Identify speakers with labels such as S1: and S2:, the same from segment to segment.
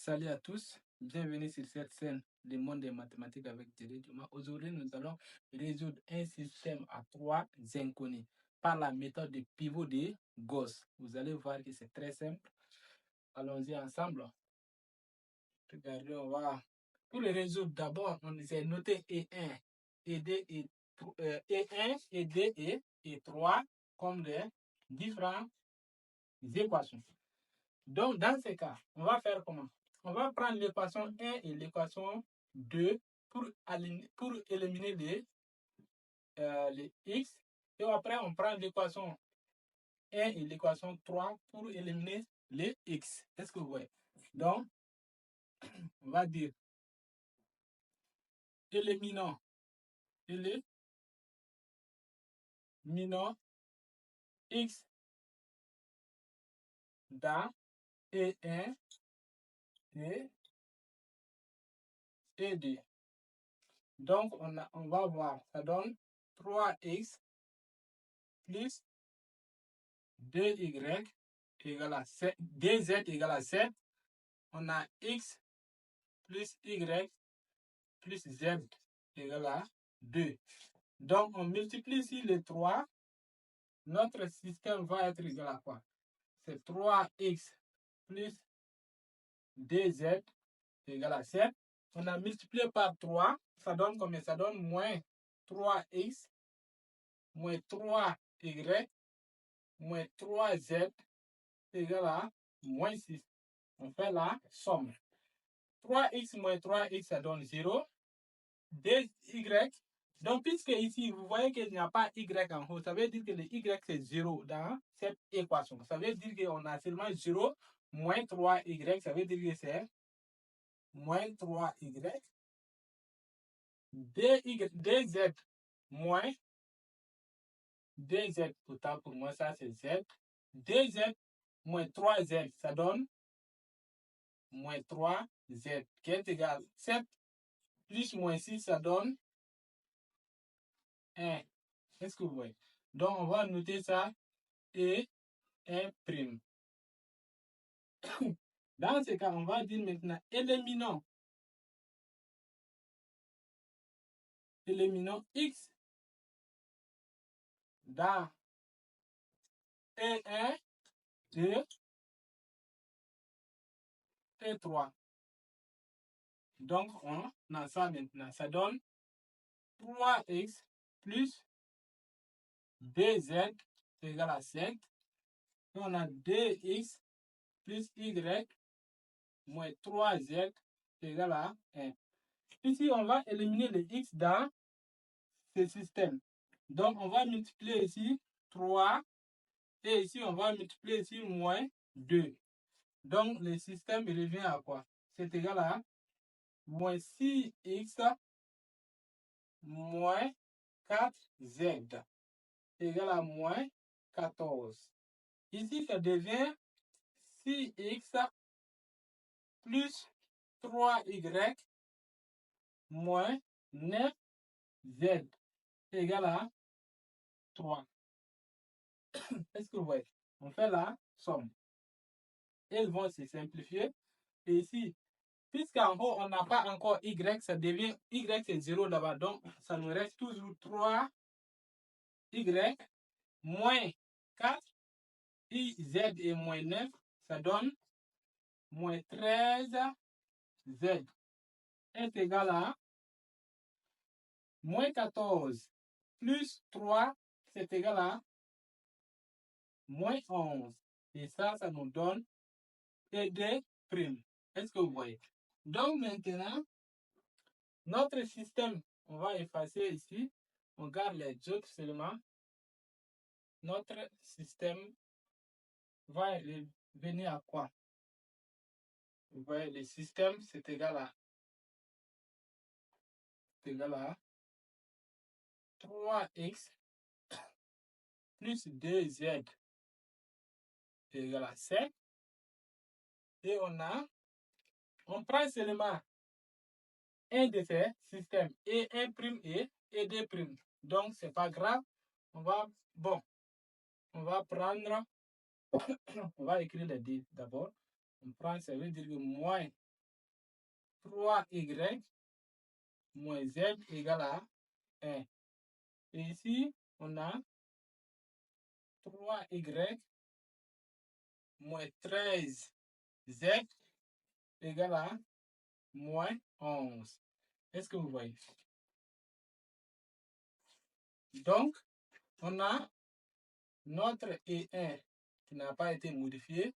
S1: Salut à tous, bienvenue sur cette scène du monde des mathématiques avec Thierry Dumas. Aujourd'hui, nous allons résoudre un système à 3 inconnus par la méthode de pivot de Gauss. Vous allez voir que c'est très simple. Allons-y ensemble. Regardez, on va. Pour le résoudre, d'abord, on essaie de noter E1, E2, E1, E2 et E3 comme des différentes équations. Donc, dans ce cas, on va faire comment? On va prendre l'équation 1 et l'équation 2 pour éliminer les x. Et après, on prend l'équation 1 et l'équation 3 pour éliminer les x. Est-ce que vous voyez? Donc, on va dire éliminons x dans E1 et E2. Donc, on va voir, ça donne 3x plus 2y égale à 7, 2z égale à 7. On a x plus y plus z égale à 2. Donc, on multiplie ici les 3. Notre système va être égal à quoi? C'est 3x plus 2z égale à 7. On a multiplié par 3. Ça donne combien? Ça donne moins 3x moins 3y moins 3z égale à moins 6. On fait la somme. 3x moins 3x, ça donne 0. 2y. Donc, puisque ici, vous voyez qu'il n'y a pas y en haut, ça veut dire que le y, c'est 0 dans cette équation. Ça veut dire qu'on a seulement 0 moins 3y. Ça veut dire que c'est moins 3y. 2z moins 2z. Autant pour moi, ça, c'est z. 2z moins 3z, ça donne moins 3z, qui est égal à 7 plus moins 6, ça donne 1. Est-ce que vous voyez? Donc, on va noter ça et 1 prime. Dans ce cas, on va dire maintenant éliminons x dans E1 et E3. Donc, on a ça maintenant. Ça donne 3x plus 2z égale à 5. Et on a 2x plus y moins 3z égale à 1. Ici, on va éliminer les x dans ce système. Donc, on va multiplier ici 3 et ici, on va multiplier ici moins 2. Donc, le système revient à quoi? C'est égal à moins 6x moins 4z égale à moins 14. Ici, ça devient 6x plus 3y moins 9z égale à 3. Est-ce que vous voyez? On fait la somme. Elles vont se simplifier. Et ici, puisqu'en haut, on n'a pas encore y, ça devient y, c'est 0 là-bas. Donc, ça nous reste toujours 3y moins 4, z et moins 9, ça donne moins 13z est égal à moins 14 plus 3, c'est égal à moins 11. Et ça nous donne ED prime. Est-ce que vous voyez? Donc maintenant, notre système, on va effacer ici. On garde les autres seulement. Notre système va revenir à quoi? Vous voyez, le système, c'est égal à 3x plus 2z égale à 7. Et on prend seulement un de ces systèmes, E1' et E2'. Donc, c'est pas grave. On va prendre, on va écrire les deux d'abord. On prend, ça veut dire que moins 3y moins z égale à 1. Et ici, on a 3y moins 13z égale à moins 11. Est-ce que vous voyez? Donc, on a notre E1 qui n'a pas été modifié,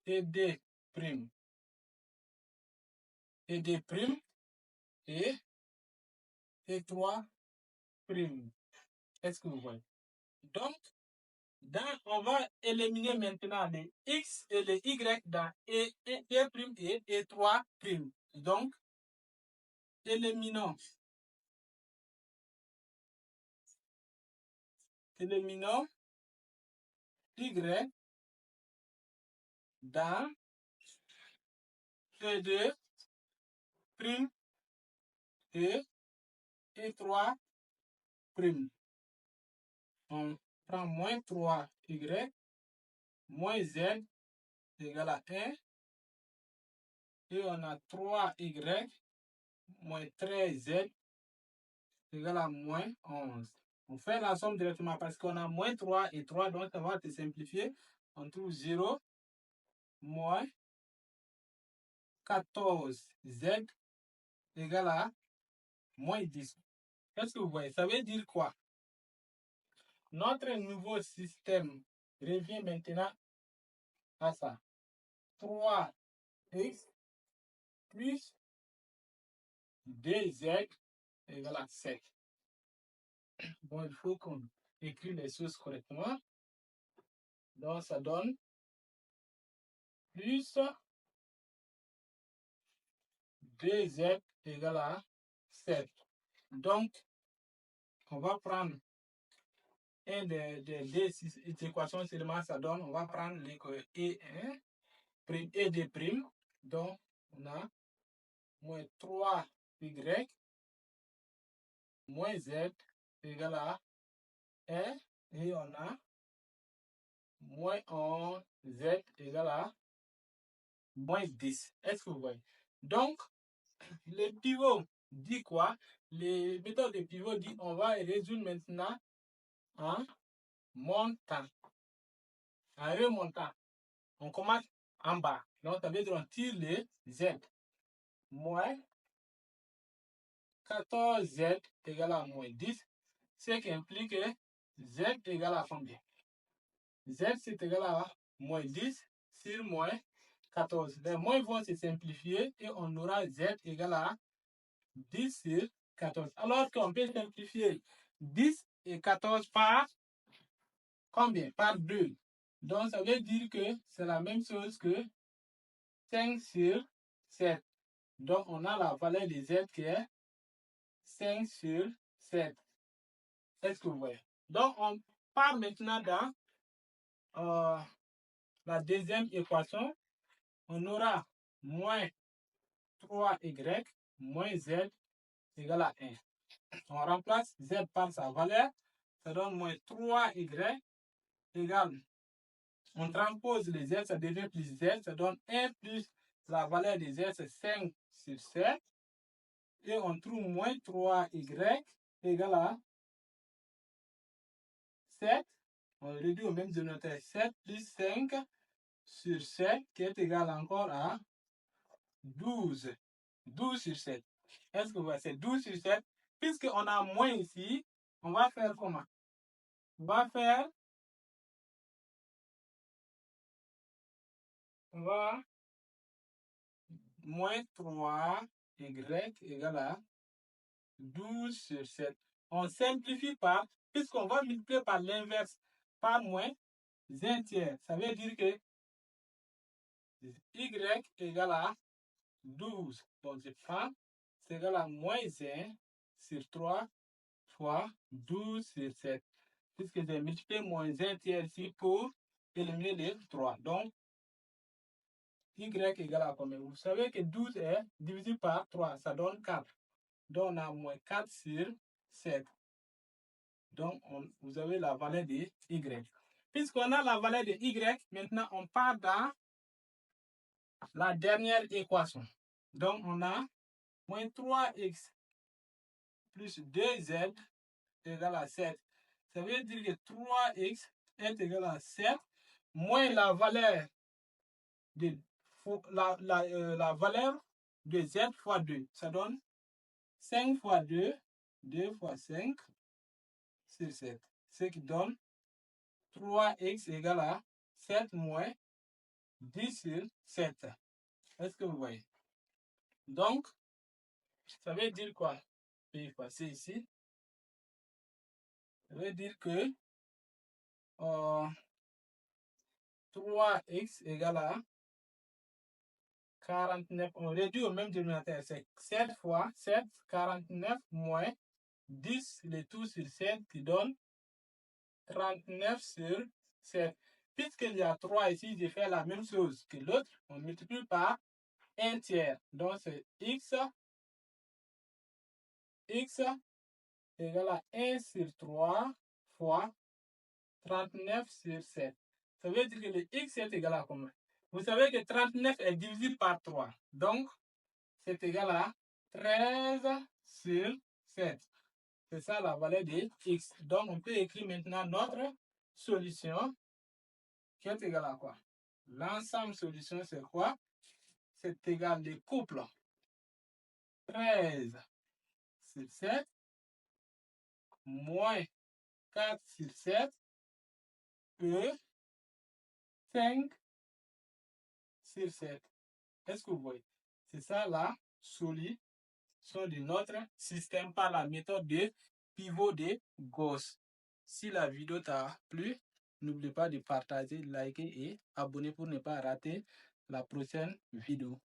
S1: ED' et E3'. Est-ce que vous voyez? Donc, on va éliminer maintenant les X et les Y dans E' et E3'. Donc, éliminons Y dans E2' et E3'. On prend moins 3y moins z égale à 1. Et on a 3y moins 13z égale à moins 11. On fait la somme directement parce qu'on a moins 3 et 3, donc ça va se simplifier. On trouve 0 moins 14z égale à moins 10. Qu'est-ce que vous voyez? Ça veut dire quoi? Notre nouveau système revient maintenant à ça. 3x plus 2z égale à 7. Bon, il faut qu'on écrit les choses correctement. Donc, ça donne plus 2z égale à 7. Donc, on va prendre un des deux équations seulement, ça donne, on va prendre E1, et de prime. Donc, on a moins 3y moins z égale à 1. Et on a moins 11z égale à moins 10. Est-ce que vous voyez? Donc, le pivot dit quoi? Les méthodes de pivot dit on va résoudre maintenant en montant, en remontant. On commence en bas. Donc, ça veut dire on tire les z. Moins 14z égale à moins 10, ce qui implique que z égale à combien? Z c'est égal à moins 10 sur moins 14. Les moins vont se simplifier et on aura z égale à 10 sur 14. Alors qu'on peut simplifier 10 et 14 par combien? Par 2. Donc, ça veut dire que c'est la même chose que 5 sur 7. Donc, on a la valeur de z qui est 5 sur 7. Est-ce que vous voyez? Donc, on part maintenant dans la deuxième équation. On aura moins 3y moins z égale à 1. On remplace z par sa valeur. Ça donne moins 3y égale. On transpose les z, ça devient plus z. Ça donne 1 plus la valeur de z, c'est 5 sur 7. Et on trouve moins 3y égale à 7. On réduit au même dénominateur. 7 plus 5 sur 7 qui est égal encore à 12. 12 sur 7. Est-ce que vous voyez? C'est 12 sur 7. Puisqu'on a moins ici, on va faire comment? On va moins 3y égale à 12 sur 7. On simplifie par, puisqu'on va multiplier par l'inverse, par moins un tiers. Ça veut dire que y égale à 12. Donc, je prends, c'est égal à moins 1 sur 3 fois 12 sur 7. Puisque j'ai multiplié moins 1 tiers ici pour éliminer les 3. Donc, y égale à combien? Vous savez que 12 est divisé par 3, ça donne 4. Donc, on a moins 4 sur 7. Donc, vous avez la valeur de y. Puisqu'on a la valeur de y, maintenant, on part dans la dernière équation. Donc, on a moins 3x plus 2z égale à 7. Ça veut dire que 3x est égal à 7 moins la valeur de la valeur de z fois 2. Ça donne 5 fois 2, 2 fois 5 sur 7. Ce qui donne 3x égale à 7 moins 10 sur 7. Est-ce que vous voyez? Donc, ça veut dire quoi? Je vais effacer ici. Ça veut dire que 3x égale à 49. On réduit au même dénominateur. C'est 7 fois 7, 49 moins 10, le tout sur 7 qui donne 39 sur 7. Puisqu'il y a 3 ici, je fais la même chose que l'autre. On multiplie par 1 tiers. Donc, c'est x égale à 1 sur 3 fois 39 sur 7. Ça veut dire que le x est égal à combien? Vous savez que 39 est divisible par 3. Donc, c'est égal à 13 sur 7. C'est ça la valeur de x. Donc, on peut écrire maintenant notre solution qui est égale à quoi? L'ensemble solution, c'est quoi? C'est égal au couple 13 sur 7 moins 4 sur 7 que 5 sur 7. Est-ce que vous voyez? C'est ça la solution de notre système par la méthode de pivot de Gauss. Si la vidéo t'a plu, n'oublie pas de partager, liker et abonner pour ne pas rater la prochaine vidéo.